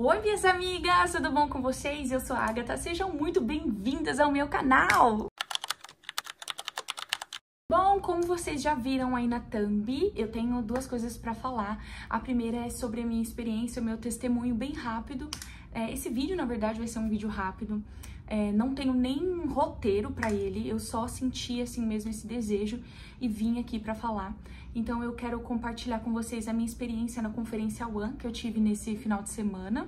Oi, minhas amigas, tudo bom com vocês? Eu sou a Agatha, sejam muito bem-vindas ao meu canal! Bom, como vocês já viram aí na thumb, eu tenho duas coisas pra falar. A primeira é sobre a minha experiência, o meu testemunho bem rápido. Esse vídeo, na verdade, vai ser um vídeo rápido. Não tenho nem roteiro pra ele, eu só senti assim mesmo esse desejo e vim aqui pra falar. Então eu quero compartilhar com vocês a minha experiência na Conferência One que eu tive nesse final de semana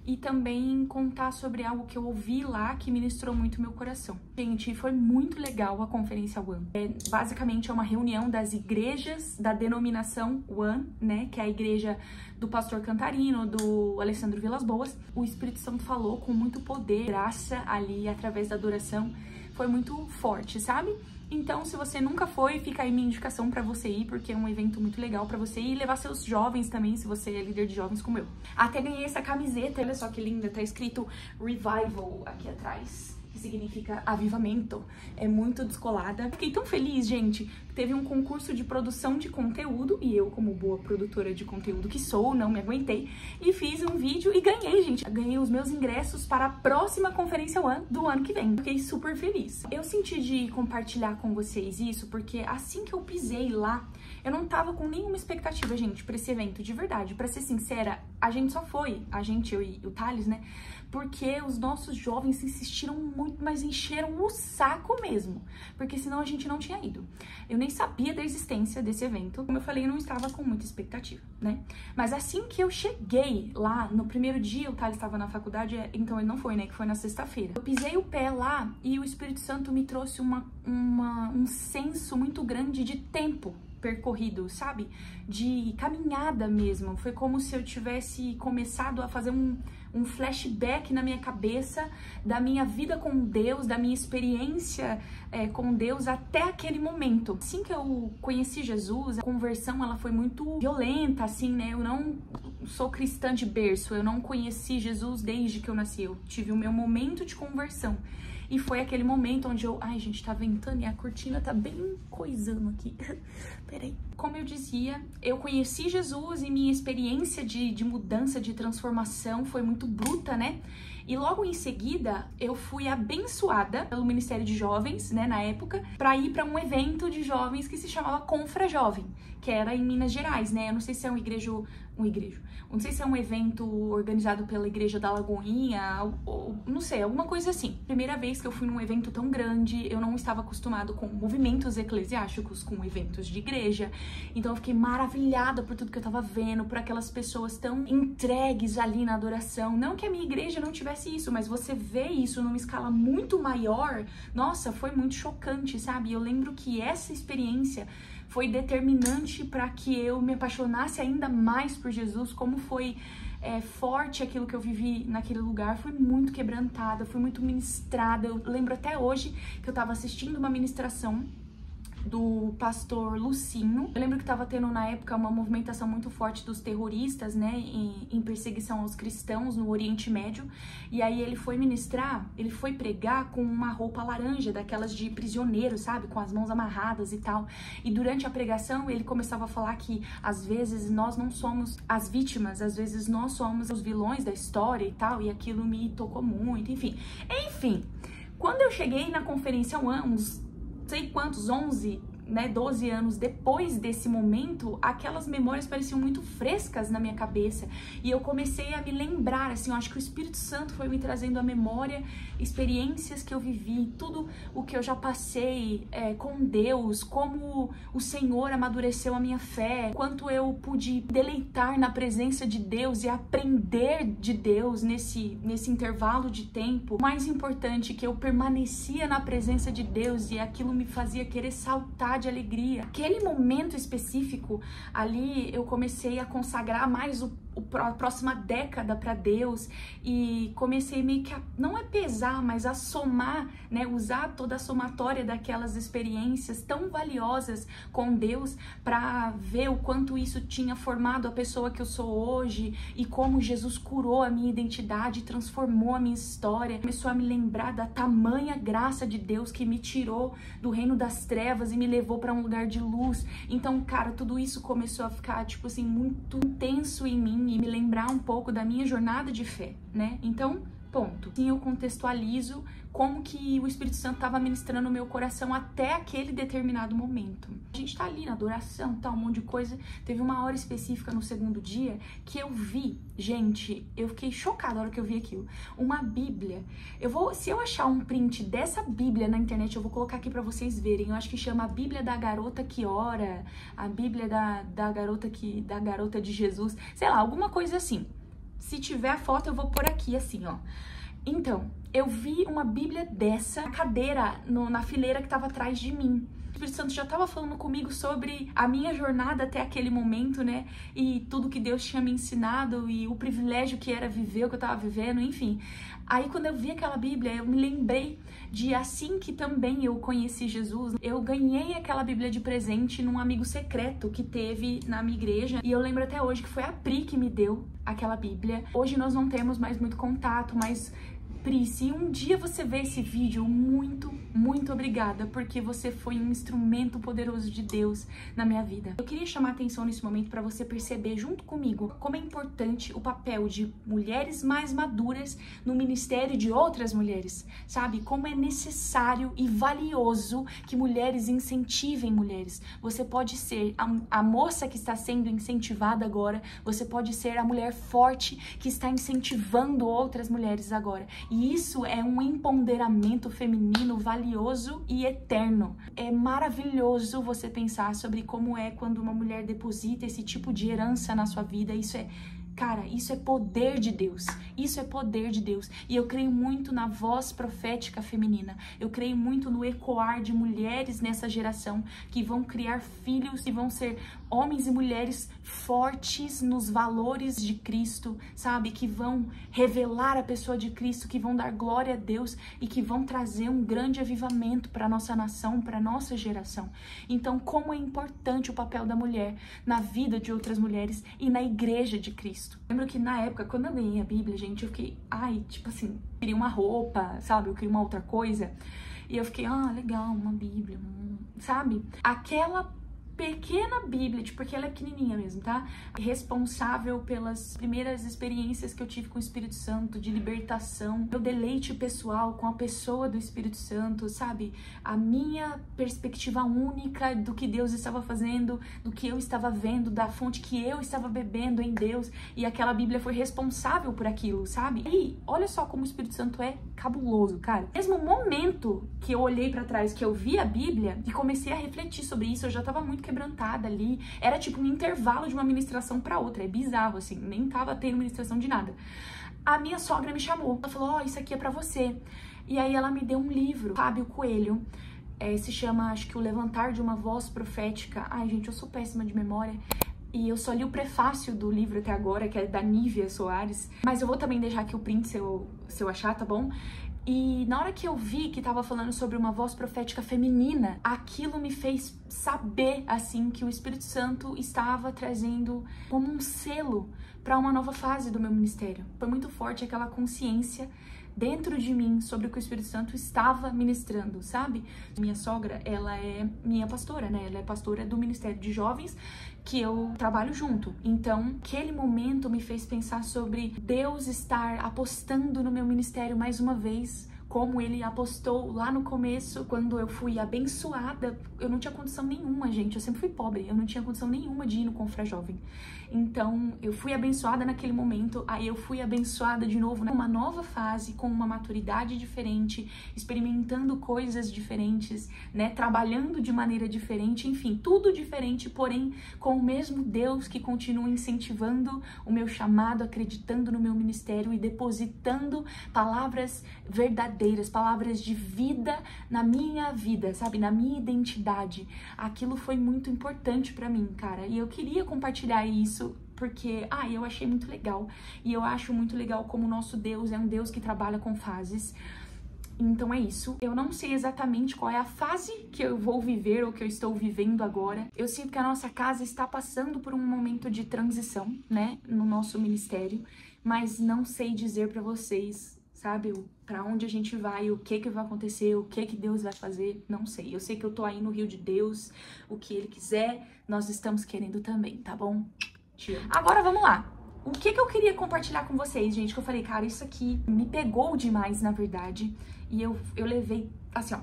e também contar sobre algo que eu ouvi lá que ministrou muito meu coração. Gente, foi muito legal a Conferência One. Basicamente é uma reunião das igrejas da denominação One, né, que é a igreja do pastor Cantarino, do Alessandro Vilas Boas. O Espírito Santo falou com muito poder, graça ali através da adoração. Foi muito forte, sabe? Então, se você nunca foi, fica aí minha indicação pra você ir, porque é um evento muito legal pra você ir e levar seus jovens também, se você é líder de jovens como eu. Até ganhei essa camiseta, olha só que linda, tá escrito Revival aqui atrás, que significa avivamento. É muito descolada. Fiquei tão feliz, gente, que teve um concurso de produção de conteúdo e eu, como boa produtora de conteúdo que sou, não me aguentei e fiz um vídeo e ganhei, gente. Ganhei os meus ingressos para a próxima Conferência One do ano que vem. Fiquei super feliz. Eu senti de compartilhar com vocês isso porque assim que eu pisei lá, eu não tava com nenhuma expectativa, gente, pra esse evento, de verdade. Pra ser sincera, a gente só foi, eu e o Thales, né? Porque os nossos jovens insistiram muito, mas encheram o saco mesmo. Porque senão a gente não tinha ido. Eu nem sabia da existência desse evento. Como eu falei, eu não estava com muita expectativa, né? Mas assim que eu cheguei lá, no primeiro dia, o Thales estava na faculdade, então ele não foi, né? Que foi na sexta-feira. Eu pisei o pé lá e o Espírito Santo me trouxe um senso muito grande de tempo percorrido, sabe? De caminhada mesmo. Foi como se eu tivesse começado a fazer um flashback na minha cabeça da minha vida com Deus, da minha experiência com Deus até aquele momento. Assim que eu conheci Jesus, a conversão ela foi muito violenta, assim, né? Eu não sou cristã de berço, eu não conheci Jesus desde que eu nasci. Eu tive o meu momento de conversão. E foi aquele momento onde eu... Ai, gente, tá ventando e a cortina tá bem coisando aqui. Peraí. Como eu dizia, eu conheci Jesus e minha experiência de mudança, de transformação foi muito bruta, né? E logo em seguida, eu fui abençoada pelo Ministério de Jovens, né, na época, pra ir pra um evento de jovens que se chamava Confra Jovem, que era em Minas Gerais, né? Eu não sei se é não sei se é um evento organizado pela Igreja da Lagoinha, ou não sei, alguma coisa assim. Primeira vez que eu fui num evento tão grande, eu não estava acostumado com movimentos eclesiásticos, com eventos de igreja. Então eu fiquei maravilhada por tudo que eu tava vendo, por aquelas pessoas tão entregues ali na adoração. Não que a minha igreja não tivesse isso, mas você vê isso numa escala muito maior. Nossa, foi muito chocante, sabe? Eu lembro que essa experiência foi determinante para que eu me apaixonasse ainda mais por Jesus, como foi forte aquilo que eu vivi naquele lugar, fui muito quebrantada, fui muito ministrada. Eu lembro até hoje que eu estava assistindo uma ministração do pastor Lucinho. Eu lembro que estava tendo na época uma movimentação muito forte dos terroristas, né, em perseguição aos cristãos no Oriente Médio, e aí ele foi ministrar, ele foi pregar com uma roupa laranja, daquelas de prisioneiro, sabe, com as mãos amarradas e tal, e durante a pregação ele começava a falar que às vezes nós não somos as vítimas, às vezes nós somos os vilões da história e tal, e aquilo me tocou muito, enfim, quando eu cheguei na Conferência One, sei quantos, 11, né, 12 anos depois desse momento, aquelas memórias pareciam muito frescas na minha cabeça e eu comecei a me lembrar, assim, eu acho que o Espírito Santo foi me trazendo à memória experiências que eu vivi, tudo o que eu já passei com Deus, como o Senhor amadureceu a minha fé, quanto eu pude deleitar na presença de Deus e aprender de Deus nesse intervalo de tempo. O mais importante, que eu permanecia na presença de Deus e aquilo me fazia querer saltar de alegria. Aquele momento específico, ali eu comecei a consagrar mais a próxima década para Deus e comecei meio que não é pesar, mas a somar, né, usar toda a somatória daquelas experiências tão valiosas com Deus para ver o quanto isso tinha formado a pessoa que eu sou hoje e como Jesus curou a minha identidade, transformou a minha história, começou a me lembrar da tamanha graça de Deus que me tirou do reino das trevas e me levou para um lugar de luz. Então, cara, tudo isso começou a ficar, tipo assim, muito intenso em mim. mim e me lembrar um pouco da minha jornada de fé, né? Então, ponto. Sim, eu contextualizo como que o Espírito Santo estava ministrando no meu coração até aquele determinado momento. A gente tá ali na adoração, tá, um monte de coisa. Teve uma hora específica no segundo dia que eu vi, gente, eu fiquei chocada na hora que eu vi aquilo. Uma Bíblia. Se eu achar um print dessa Bíblia na internet, eu vou colocar aqui pra vocês verem. Eu acho que chama a Bíblia da Garota que Ora, a Bíblia da Garota de Jesus, sei lá, alguma coisa assim. Se tiver a foto, eu vou pôr aqui, assim, ó. Então, eu vi uma Bíblia dessa na cadeira, na fileira que tava atrás de mim. O Espírito Santo já tava falando comigo sobre a minha jornada até aquele momento, né? E tudo que Deus tinha me ensinado e o privilégio que era viver o que eu tava vivendo, enfim. Aí, quando eu vi aquela Bíblia, eu me lembrei de assim que também eu conheci Jesus. Eu ganhei aquela Bíblia de presente num amigo secreto que teve na minha igreja. E eu lembro até hoje que foi a Pri que me deu aquela Bíblia. Hoje nós não temos mais muito contato, mas Pri, se um dia você ver esse vídeo, muito, muito obrigada, porque você foi um instrumento poderoso de Deus na minha vida. Eu queria chamar a atenção nesse momento para você perceber junto comigo como é importante o papel de mulheres mais maduras no ministério de outras mulheres, sabe? Como é necessário e valioso que mulheres incentivem mulheres. Você pode ser a moça que está sendo incentivada agora, você pode ser a mulher forte que está incentivando outras mulheres agora. E isso é um empoderamento feminino valioso e eterno. É maravilhoso você pensar sobre como é quando uma mulher deposita esse tipo de herança na sua vida. Cara, isso é poder de Deus. Isso é poder de Deus. E eu creio muito na voz profética feminina. Eu creio muito no ecoar de mulheres nessa geração que vão criar filhos e vão ser homens e mulheres fortes nos valores de Cristo, sabe? Que vão revelar a pessoa de Cristo, que vão dar glória a Deus e que vão trazer um grande avivamento para a nossa nação, para a nossa geração. Então, como é importante o papel da mulher na vida de outras mulheres e na igreja de Cristo. Lembro que na época, quando eu ganhei a Bíblia, gente, eu fiquei, tipo assim, eu queria uma roupa, sabe? Eu queria uma outra coisa. E eu fiquei, legal, uma Bíblia, sabe? Aquela pequena Bíblia, porque ela é pequenininha mesmo, tá? Responsável pelas primeiras experiências que eu tive com o Espírito Santo, de libertação, meu deleite pessoal com a pessoa do Espírito Santo, sabe? A minha perspectiva única do que Deus estava fazendo, do que eu estava vendo, da fonte que eu estava bebendo em Deus, e aquela Bíblia foi responsável por aquilo, sabe? E olha só como o Espírito Santo é cabuloso, cara. Mesmo momento que eu olhei pra trás, que eu vi a Bíblia e comecei a refletir sobre isso, eu já tava muito quebrantada ali, era tipo um intervalo de uma ministração pra outra, é bizarro assim, nem tava tendo ministração de nada. A minha sogra me chamou, ela falou, isso aqui é pra você. E aí ela me deu um livro, Fábio Coelho, se chama, acho que O Levantar de uma Voz Profética. Ai, gente, eu sou péssima de memória. E eu só li o prefácio do livro até agora, que é da Nívia Soares. Mas eu vou também deixar aqui o print se eu achar, tá bom? E na hora que eu vi que tava falando sobre uma voz profética feminina, aquilo me fez saber, assim, que o Espírito Santo estava trazendo como um selo para uma nova fase do meu ministério. Foi muito forte aquela consciência dentro de mim sobre o que o Espírito Santo estava ministrando, sabe? Minha sogra, ela é minha pastora, né? Ela é pastora do Ministério de Jovens, que eu trabalho junto. Então, aquele momento me fez pensar sobre Deus estar apostando no meu ministério mais uma vez, como ele apostou lá no começo, quando eu fui abençoada. Eu não tinha condição nenhuma, gente, eu sempre fui pobre, eu não tinha condição nenhuma de ir no Confra Jovem. Então, eu fui abençoada naquele momento, aí eu fui abençoada de novo numa nova fase, com uma maturidade diferente, experimentando coisas diferentes, né, trabalhando de maneira diferente, enfim, tudo diferente, porém com o mesmo Deus que continua incentivando o meu chamado, acreditando no meu ministério e depositando palavras verdadeiras, palavras de vida na minha vida, sabe, na minha identidade. Aquilo foi muito importante pra mim, cara, e eu queria compartilhar isso porque, eu achei muito legal, e eu acho muito legal como o nosso Deus é um Deus que trabalha com fases. Então é isso. Eu não sei exatamente qual é a fase que eu vou viver ou que eu estou vivendo agora. Eu sinto que a nossa casa está passando por um momento de transição, né, no nosso ministério, mas não sei dizer pra vocês, sabe, pra onde a gente vai, o que vai acontecer, o que Deus vai fazer, não sei. Eu sei que eu tô aí no rio de Deus, o que Ele quiser, nós estamos querendo também, tá bom? Agora vamos lá. o que eu queria compartilhar com vocês, gente, que eu falei, cara, isso aqui me pegou demais, na verdade, e eu levei, assim, ó,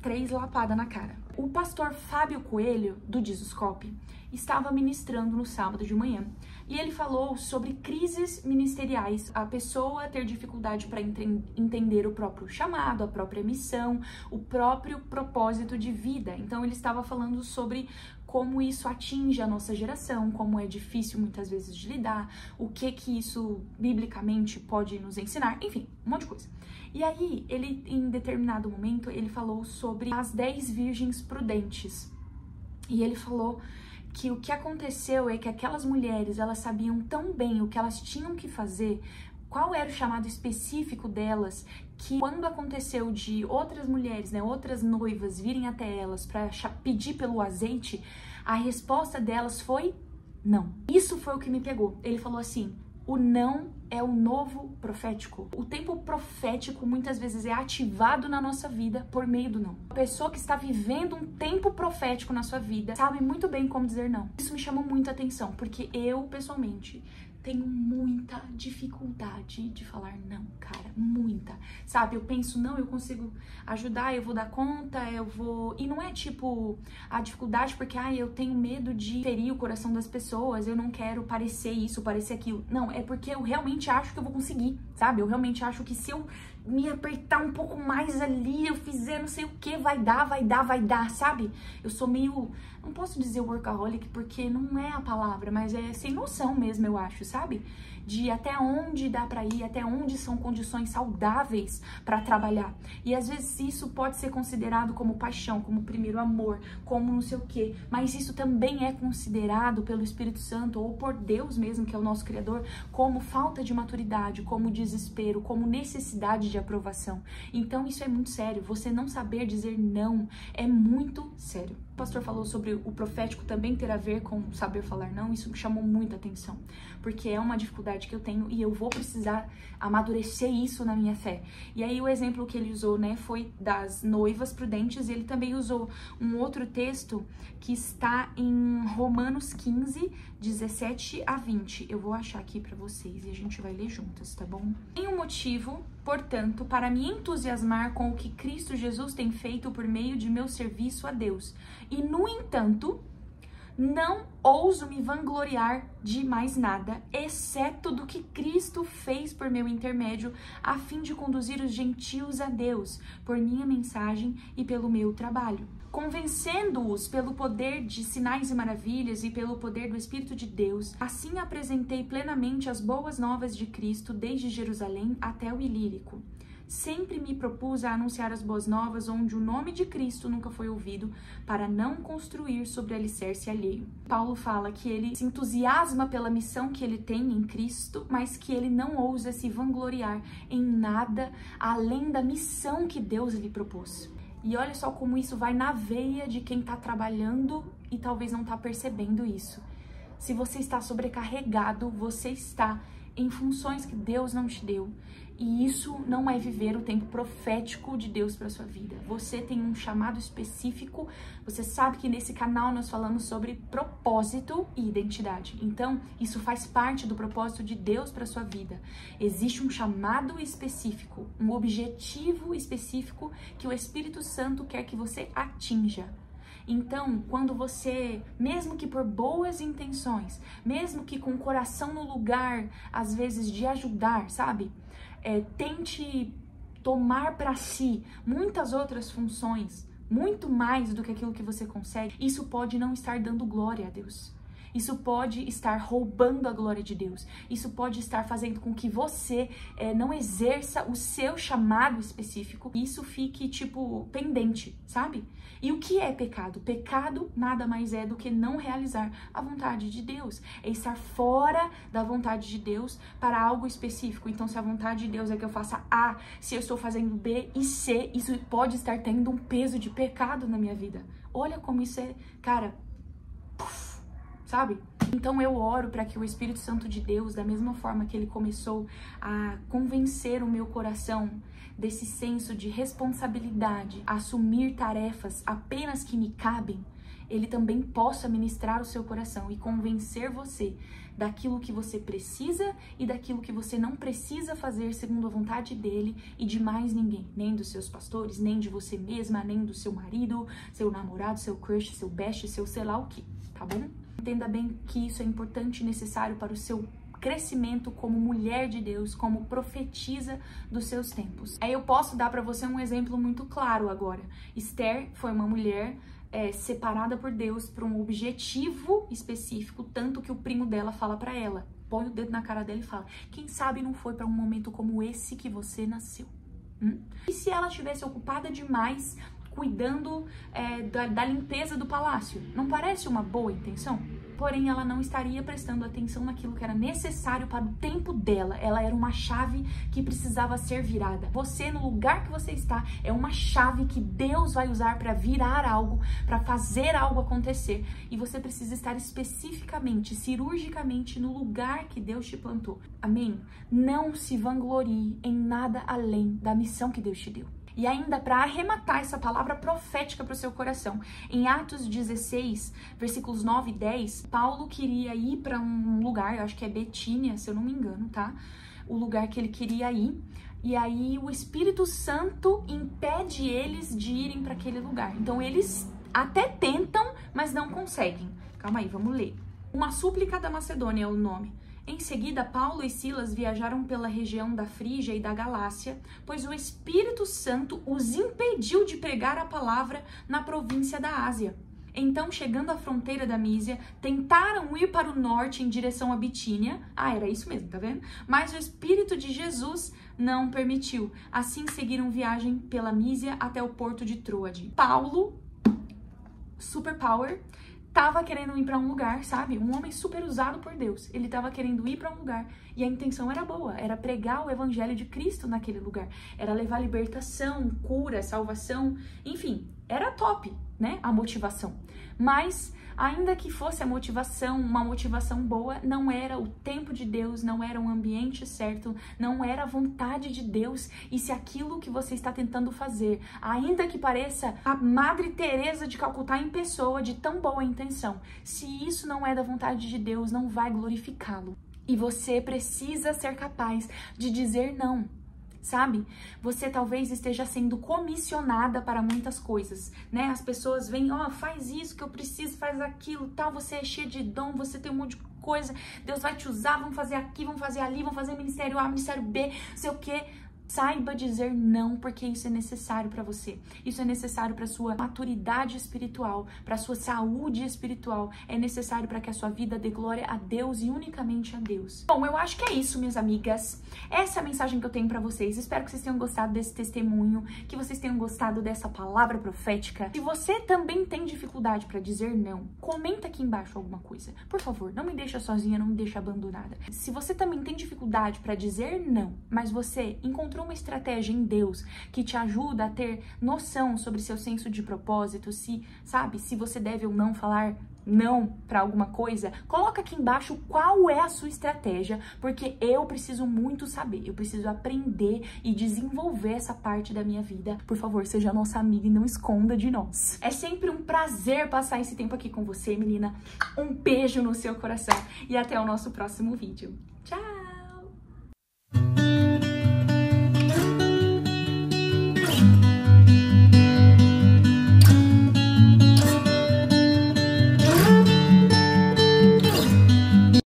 3 lapadas na cara. O pastor Fábio Coelho, do Dizoscope, estava ministrando no sábado de manhã, e ele falou sobre crises ministeriais, a pessoa ter dificuldade para entender o próprio chamado, a própria missão, o próprio propósito de vida. Então ele estava falando sobre como isso atinge a nossa geração, como é difícil muitas vezes de lidar, o que isso biblicamente pode nos ensinar, enfim, um monte de coisa. E aí, ele, em determinado momento, ele falou sobre as 10 virgens prudentes. E ele falou que o que aconteceu é que aquelas mulheres, elas sabiam tão bem o que elas tinham que fazer, qual era o chamado específico delas, que quando aconteceu de outras mulheres, né, outras noivas virem até elas para pedir pelo azeite, a resposta delas foi não. Isso foi o que me pegou. Ele falou assim: o não é o novo profético. O tempo profético muitas vezes é ativado na nossa vida por meio do não. A pessoa que está vivendo um tempo profético na sua vida sabe muito bem como dizer não. Isso me chamou muita atenção, porque eu, pessoalmente, tenho muita dificuldade de falar não, cara, muita. Sabe, eu penso, não, eu consigo ajudar, eu vou dar conta, eu vou... E não é tipo a dificuldade porque, eu tenho medo de ferir o coração das pessoas, eu não quero parecer isso, parecer aquilo. Não, é porque eu realmente acho que eu vou conseguir, sabe? Eu realmente acho que se eu me apertar um pouco mais ali, eu fizer não sei o que, vai dar, sabe? Eu sou meio, não posso dizer workaholic porque não é a palavra, mas é sem noção mesmo, eu acho, sabe? De até onde dá pra ir, até onde são condições saudáveis pra trabalhar. E às vezes isso pode ser considerado como paixão, como primeiro amor, como não sei o quê, mas isso também é considerado pelo Espírito Santo ou por Deus mesmo, que é o nosso Criador, como falta de maturidade, como desespero, como necessidade de aprovação. Então isso é muito sério. Você não saber dizer não é muito sério. O pastor falou sobre o profético também ter a ver com saber falar não. Isso me chamou muita atenção, porque é uma dificuldade que eu tenho e eu vou precisar amadurecer isso na minha fé. E aí o exemplo que ele usou, né, foi das noivas prudentes. E ele também usou um outro texto que está em Romanos 15, 17 a 20. Eu vou achar aqui pra vocês e a gente vai ler juntas, tá bom? Tem um motivo, portanto, para me entusiasmar com o que Cristo Jesus tem feito por meio de meu serviço a Deus. E, no entanto, não ouso me vangloriar de mais nada, exceto do que Cristo fez por meu intermédio, a fim de conduzir os gentios a Deus, por minha mensagem e pelo meu trabalho, convencendo-os pelo poder de sinais e maravilhas e pelo poder do Espírito de Deus. Assim apresentei plenamente as boas novas de Cristo, desde Jerusalém até o Ilírico. Sempre me propus a anunciar as boas novas onde o nome de Cristo nunca foi ouvido, para não construir sobre alicerce alheio. Paulo fala que ele se entusiasma pela missão que ele tem em Cristo, mas que ele não ousa se vangloriar em nada além da missão que Deus lhe propôs. E olha só como isso vai na veia de quem está trabalhando e talvez não está percebendo isso. Se você está sobrecarregado, você está em funções que Deus não te deu. E isso não é viver o tempo profético de Deus para sua vida. Você tem um chamado específico. Você sabe que nesse canal nós falamos sobre propósito e identidade. Então, isso faz parte do propósito de Deus para sua vida. Existe um chamado específico, um objetivo específico que o Espírito Santo quer que você atinja. Então, quando você, mesmo que por boas intenções, mesmo que com o coração no lugar, às vezes de ajudar, sabe? Tente tomar para si muitas outras funções, muito mais do que aquilo que você consegue, isso pode não estar dando glória a Deus. Isso pode estar roubando a glória de Deus. Isso pode estar fazendo com que você não exerça o seu chamado específico. E isso fique, pendente, sabe? E o que é pecado? Pecado nada mais é do que não realizar a vontade de Deus. É estar fora da vontade de Deus para algo específico. Então, se a vontade de Deus é que eu faça A, se eu estou fazendo B e C, isso pode estar tendo um peso de pecado na minha vida. Olha como isso é, cara... sabe? Então eu oro para que o Espírito Santo de Deus, da mesma forma que ele começou a convencer o meu coração desse senso de responsabilidade, assumir tarefas apenas que me cabem, ele também possa ministrar o seu coração e convencer você daquilo que você precisa e daquilo que você não precisa fazer segundo a vontade dele e de mais ninguém, nem dos seus pastores, nem de você mesma, nem do seu marido, seu namorado, seu crush, seu best, seu sei lá o que, tá bom? Entenda bem que isso é importante e necessário para o seu crescimento como mulher de Deus, como profetisa dos seus tempos. Aí eu posso dar para você um exemplo muito claro agora. Esther foi uma mulher separada por Deus para um objetivo específico, tanto que o primo dela fala para ela, põe o dedo na cara dela e fala: quem sabe não foi para um momento como esse que você nasceu? E se ela estivesse ocupada demais cuidando da limpeza do palácio? Não parece uma boa intenção? Porém, ela não estaria prestando atenção naquilo que era necessário para o tempo dela. Ela era uma chave que precisava ser virada. Você, no lugar que você está, é uma chave que Deus vai usar para virar algo, para fazer algo acontecer. E você precisa estar especificamente, cirurgicamente, no lugar que Deus te plantou. Amém? Não se vanglorie em nada além da missão que Deus te deu. E ainda para arrematar essa palavra profética para o seu coração, em Atos 16, versículos 9 e 10, Paulo queria ir para um lugar, eu acho que é Betínia, se eu não me engano, tá? O lugar que ele queria ir. E aí o Espírito Santo impede eles de irem para aquele lugar. Então eles até tentam, mas não conseguem. Calma aí, vamos ler. Uma súplica da Macedônia é o nome. Em seguida, Paulo e Silas viajaram pela região da Frígia e da Galácia, pois o Espírito Santo os impediu de pregar a palavra na província da Ásia. Então, chegando à fronteira da Mísia, tentaram ir para o norte em direção a Bitínia. Ah, era isso mesmo, tá vendo? Mas o Espírito de Jesus não permitiu. Assim, seguiram viagem pela Mísia até o porto de Troade. Paulo, superpower, tava querendo ir para um lugar, sabe? Um homem super usado por Deus. Ele tava querendo ir para um lugar e a intenção era boa, era pregar o evangelho de Cristo naquele lugar. Era levar libertação, cura, salvação, enfim, era top, né? A motivação. Mas ainda que fosse a motivação, uma motivação boa, não era o tempo de Deus, não era o ambiente certo, não era a vontade de Deus. E se aquilo que você está tentando fazer, ainda que pareça a Madre Teresa de Calcutá em pessoa, de tão boa intenção, se isso não é da vontade de Deus, não vai glorificá-lo. E você precisa ser capaz de dizer não. Sabe? Você talvez esteja sendo comissionada para muitas coisas, né? As pessoas vêm, ó, faz isso que eu preciso, faz aquilo, tal, você é cheio de dom, você tem um monte de coisa, Deus vai te usar, vamos fazer aqui, vamos fazer ali, vamos fazer ministério A, ministério B, não sei o quê. Saiba dizer não, porque isso é necessário para você. Isso é necessário para sua maturidade espiritual, para sua saúde espiritual. É necessário para que a sua vida dê glória a Deus e unicamente a Deus. Bom, eu acho que é isso, minhas amigas. Essa é a mensagem que eu tenho para vocês. Espero que vocês tenham gostado desse testemunho, que vocês tenham gostado dessa palavra profética. Se você também tem dificuldade para dizer não, comenta aqui embaixo alguma coisa. Por favor, não me deixa sozinha, não me deixa abandonada. Se você também tem dificuldade para dizer não, mas você encontrou uma estratégia em Deus que te ajuda a ter noção sobre seu senso de propósito, se você deve ou não falar não para alguma coisa, coloca aqui embaixo qual é a sua estratégia, porque eu preciso muito saber, eu preciso aprender e desenvolver essa parte da minha vida. Por favor, seja nossa amiga e não esconda de nós. É sempre um prazer passar esse tempo aqui com você, menina. Um beijo no seu coração e até o nosso próximo vídeo.